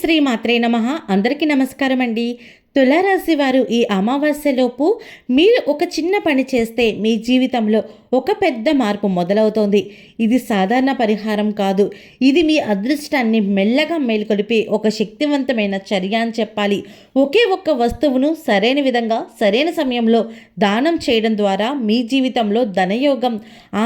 శ్రీ మాత్రే నమః. అందరికీ నమస్కారం అండి. తులారాశి వారు ఈ అమావాస్యలోపు మీరు ఒక చిన్న పని చేస్తే మీ జీవితంలో ఒక పెద్ద మార్పు మొదలవుతోంది. ఇది సాధారణ పరిహారం కాదు. ఇది మీ అదృష్టాన్ని మెల్లగా మేల్కొలిపే ఒక శక్తివంతమైన చర్య అని చెప్పాలి. ఒకే ఒక్క వస్తువును సరైన విధంగా సరైన సమయంలో దానం చేయడం ద్వారా మీ జీవితంలో ధనయోగం,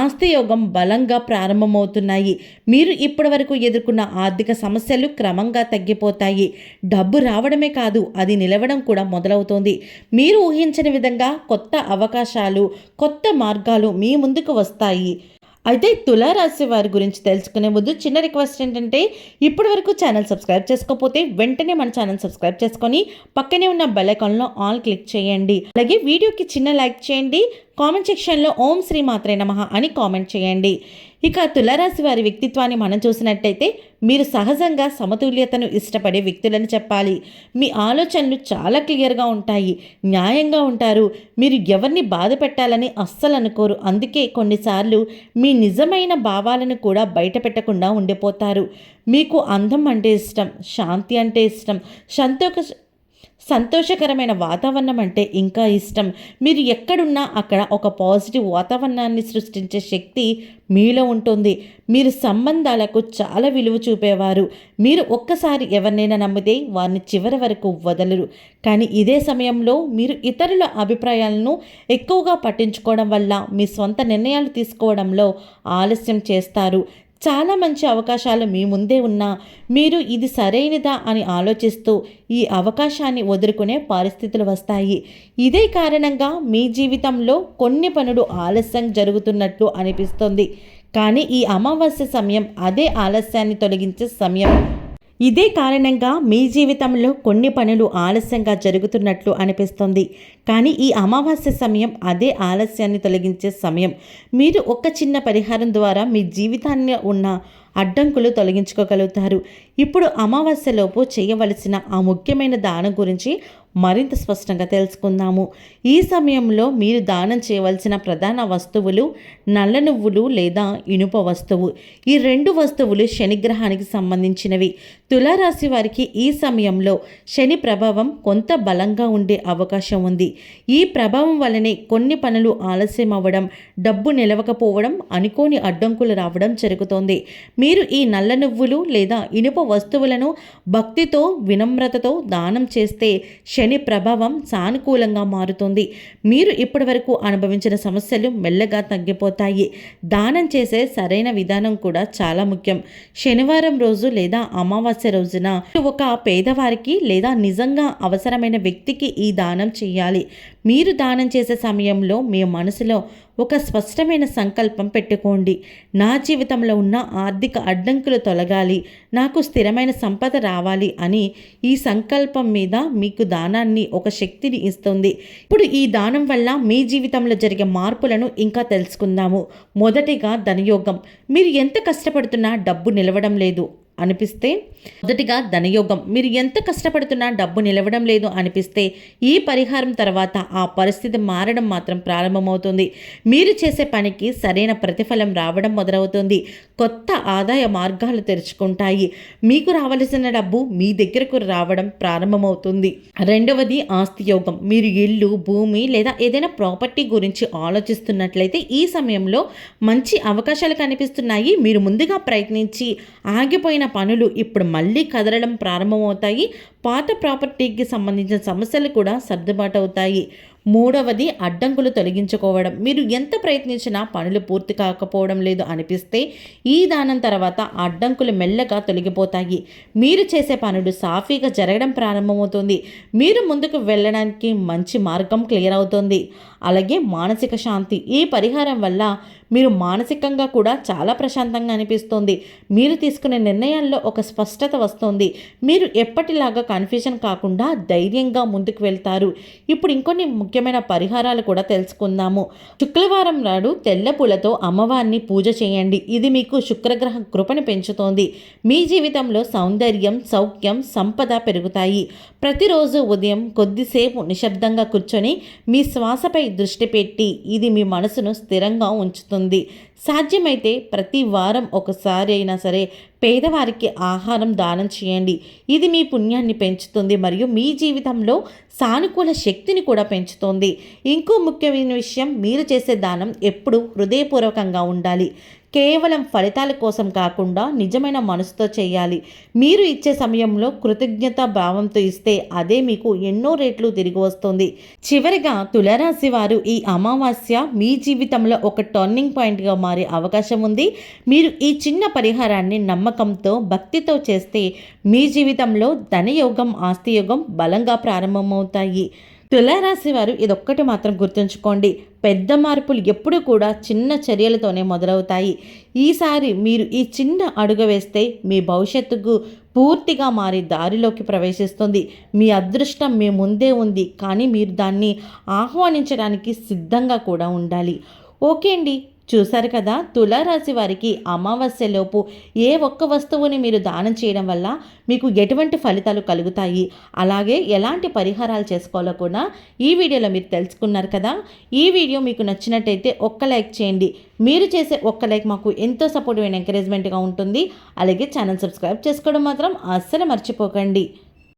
ఆస్తియోగం బలంగా ప్రారంభమవుతున్నాయి. మీరు ఇప్పటివరకు ఎదుర్కొన్న ఆర్థిక సమస్యలు క్రమంగా తగ్గిపోతాయి. డబ్బు రావడమే కాదు, అది నిలవడం కూడా మొదలవుతోంది. మీరు ఊహించని విధంగా కొత్త అవకాశాలు, కొత్త మార్గాలు మీ ముందుకు వస్తాయి. అయితే తులారాశి వారి గురించి తెలుసుకునే ముందు చిన్న రిక్వెస్ట్ ఏంటంటే, ఇప్పటి వరకు ఛానల్ సబ్స్క్రైబ్ చేసుకోకపోతే వెంటనే మన ఛానల్ సబ్స్క్రైబ్ చేసుకొని పక్కనే ఉన్న బెల్ ఐకాన్లో ఆల్ క్లిక్ చేయండి. అలాగే వీడియోకి చిన్న లైక్ చేయండి. కామెంట్ సెక్షన్లో ఓం శ్రీ మాత్రే నమః అని కామెంట్ చేయండి. ఇక తులారాశి వారి వ్యక్తిత్వాన్ని మనం చూసినట్టయితే, మీరు సహజంగా సమతుల్యతను ఇష్టపడే వ్యక్తులని చెప్పాలి. మీ ఆలోచనలు చాలా క్లియర్గా ఉంటాయి, న్యాయంగా ఉంటారు. మీరు ఎవరిని బాధ పెట్టాలని అస్సలు అనుకోరు. అందుకే కొన్నిసార్లు మీ నిజమైన భావాలను కూడా బయట పెట్టకుండా ఉండిపోతారు. మీకు అందం అంటే ఇష్టం, శాంతి అంటే ఇష్టం, సంతోషకరమైన వాతావరణం అంటే ఇంకా ఇష్టం. మీరు ఎక్కడున్నా అక్కడ ఒక పాజిటివ్ వాతావరణాన్ని సృష్టించే శక్తి మీలో ఉంటుంది. మీరు సంబంధాలకు చాలా విలువ చూపేవారు. మీరు ఒక్కసారి ఎవరినైనా నమ్మితే వారిని చివరి వరకు వదలరు. కానీ ఇదే సమయంలో మీరు ఇతరుల అభిప్రాయాలను ఎక్కువగా పట్టించుకోవడం వల్ల మీ సొంత నిర్ణయాలు తీసుకోవడంలో ఆలస్యం చేస్తారు. చాలా మంచి అవకాశాలు మీ ముందే ఉన్నా మీరు ఇది సరైనదా అని ఆలోచిస్తూ ఈ అవకాశాన్ని వదులుకునే పరిస్థితులు వస్తాయి. ఇదే కారణంగా మీ జీవితంలో కొన్ని పనులు ఆలస్యం జరుగుతున్నట్లు అనిపిస్తుంది. కానీ ఈ అమావాస్య సమయం అదే ఆలస్యాన్ని తొలగించే సమయం. ఇదే కారణంగా మీ జీవితంలో కొన్ని పనులు ఆలస్యంగా జరుగుతున్నట్లు అనిపిస్తుంది. కానీ ఈ అమావాస్య సమయం అదే ఆలస్యాన్ని తొలగించే సమయం. మీరు ఒక చిన్న పరిహారం ద్వారా మీ జీవితాన్ని ఉన్న అడ్డంకులు తొలగించుకోగలుగుతారు. ఇప్పుడు అమావాస్యలోపు చేయవలసిన ఆ ముఖ్యమైన దానం గురించి మరింత స్పష్టంగా తెలుసుకుందాము. ఈ సమయంలో మీరు దానం చేయవలసిన ప్రధాన వస్తువులు నల్ల నువ్వులు లేదా ఇనుప వస్తువు. ఈ రెండు వస్తువులు శనిగ్రహానికి సంబంధించినవి. తులారాశి వారికి ఈ సమయంలో శని ప్రభావం కొంత బలంగా ఉండే అవకాశం ఉంది. ఈ ప్రభావం వల్లనే కొన్ని పనులు ఆలస్యం అవ్వడం, డబ్బు నిలవకపోవడం, అనుకోని అడ్డంకులు రావడం జరుగుతోంది. మీరు ఈ నల్ల నువ్వులు లేదా ఇనుప వస్తువులను భక్తితో, వినమ్రతతో దానం చేస్తే శని ప్రభావం సానుకూలంగా మారుతుంది. మీరు ఇప్పటివరకు అనుభవించిన సమస్యలు మెల్లగా తగ్గిపోతాయి. దానం చేసే సరైన విధానం కూడా చాలా ముఖ్యం. శనివారం రోజు లేదా అమావాస్య రోజున ఒక పేదవారికి లేదా నిజంగా అవసరమైన వ్యక్తికి ఈ దానం చేయాలి. మీరు దానం చేసే సమయంలో మీ మనసులో ఒక స్పష్టమైన సంకల్పం పెట్టుకోండి. నా జీవితంలో ఉన్న ఆర్థిక అడ్డంకులు తొలగాలి, నాకు స్థిరమైన సంపద రావాలి అని. ఈ సంకల్పం మీద మీకు దానాన్ని ఒక శక్తిని ఇస్తుంది. ఇప్పుడు ఈ దానం వల్ల మీ జీవితంలో జరిగే మార్పులను ఇంకా తెలుసుకుందాము. మొదటిగా ధనయోగం. మీరు ఎంత కష్టపడుతున్నా డబ్బు నిలవడం లేదు అనిపిస్తే, మొదటిగా ధనయోగం. మీరు ఎంత కష్టపడుతున్నా డబ్బు నిలవడం లేదు అనిపిస్తే ఈ పరిహారం తర్వాత ఆ పరిస్థితి మారడం మాత్రం ప్రారంభమవుతుంది. మీరు చేసే పనికి సరైన ప్రతిఫలం రావడం మొదలవుతుంది. కొత్త ఆదాయ మార్గాలు తెరుచుకుంటాయి. మీకు రావలసిన డబ్బు మీ దగ్గరకు రావడం ప్రారంభమవుతుంది. రెండవది ఆస్తి యోగం. మీరు ఇల్లు, భూమి లేదా ఏదైనా ప్రాపర్టీ గురించి ఆలోచిస్తున్నట్లయితే ఈ సమయంలో మంచి అవకాశాలు కనిపిస్తున్నాయి. మీరు ముందుగా ప్రయత్నించి ఆగిపోయిన పనులు ఇప్పుడు మళ్ళీ కదలడం ప్రారంభమవుతాయి. పాత ప్రాపర్టీకి సంబంధించిన సమస్యలు కూడా సర్దుబాటు అవుతాయి. మూడవది అడ్డంకులు తొలగించుకోవడం. మీరు ఎంత ప్రయత్నించినా పనులు పూర్తి కాకపోవడం లేదు అనిపిస్తే ఈ దానం తర్వాత అడ్డంకులు మెల్లగా తొలగిపోతాయి. మీరు చేసే పనులు సాఫీగా జరగడం ప్రారంభమవుతుంది. మీరు ముందుకు వెళ్ళడానికి మంచి మార్గం క్లియర్ అవుతుంది. అలాగే మానసిక శాంతి. ఈ పరిహారం వల్ల మీరు మానసికంగా కూడా చాలా ప్రశాంతంగా అనిపిస్తుంది. మీరు తీసుకునే నిర్ణయాల్లో ఒక స్పష్టత వస్తుంది. మీరు ఎప్పటిలాగా కన్ఫ్యూజన్ కాకుండా ధైర్యంగా ముందుకు వెళ్తారు. ఇప్పుడు ఇంకొన్ని ముఖ్యమైన పరిహారాలు కూడా తెలుసుకుందాము. శుక్రవారం నాడు తెల్ల పూలతో అమ్మవారిని పూజ చేయండి. ఇది మీకు శుక్రగ్రహ కృపను పెంచుతోంది. మీ జీవితంలో సౌందర్యం, సౌఖ్యం, సంపద పెరుగుతాయి. ప్రతిరోజు ఉదయం కొద్దిసేపు నిశ్శబ్దంగా కూర్చొని మీ శ్వాసపై దృష్టి పెట్టి ఇది మీ మనసును స్థిరంగా ఉంచుతుంది. సాధ్యమైతే ప్రతి వారం ఒకసారి అయినా సరే పేదవారికి ఆహారం దానం చేయండి. ఇది మీ పుణ్యాన్ని పెంచుతుంది మరియు మీ జీవితంలో సానుకూల శక్తిని కూడా పెంచుతుంది. ఇంకో ముఖ్యమైన విషయం, మీరు చేసే దానం ఎప్పుడూ హృదయపూర్వకంగా ఉండాలి. కేవలం ఫలితాల కోసం కాకుండా నిజమైన మనసుతో చేయాలి. మీరు ఇచ్చే సమయంలో కృతజ్ఞతా భావంతో ఇస్తే అదే మీకు ఎన్నో రెట్లు తిరిగి వస్తుంది. చివరిగా తులారాశి వారు, ఈ అమావాస్య మీ జీవితంలో ఒక టర్నింగ్ పాయింట్గా మారే అవకాశం ఉంది. మీరు ఈ చిన్న పరిహారాన్ని నమ్మకంతో, భక్తితో చేస్తే మీ జీవితంలో ధనయోగం, ఆస్తియోగం బలంగా ప్రారంభమవుతాయి. తులారాశి వారు ఇదొక్కటి మాత్రం గుర్తుంచుకోండి, పెద్ద మార్పులు ఎప్పుడు కూడా చిన్న చర్యలతోనే మొదలవుతాయి. ఈసారి మీరు ఈ చిన్న అడుగు వేస్తే మీ భవిష్యత్తుకు పూర్తిగా మారి దారిలోకి ప్రవేశిస్తుంది. మీ అదృష్టం మీ ముందే ఉంది, కానీ మీరు దాన్ని ఆహ్వానించడానికి సిద్ధంగా కూడా ఉండాలి. ఓకే అండి, చూశారు కదా, తులారాశి వారికి అమావాస్యలోపు ఏ ఒక్క వస్తువుని మీరు దానం చేయడం వల్ల మీకు ఎటువంటి ఫలితాలు కలుగుతాయి, అలాగే ఎలాంటి పరిహారాలు చేసుకోవాలో కూడా ఈ వీడియోలో మీరు తెలుసుకున్నారు కదా. ఈ వీడియో మీకు నచ్చినట్టయితే ఒక్క లైక్ చేయండి. మీరు చేసే ఒక్క లైక్ మాకు ఎంతో సపోర్టివ్ అండ్ ఎంకరేజ్మెంట్గా ఉంటుంది. అలాగే ఛానల్ సబ్స్క్రైబ్ చేసుకోవడం మాత్రం అస్సలు మర్చిపోకండి.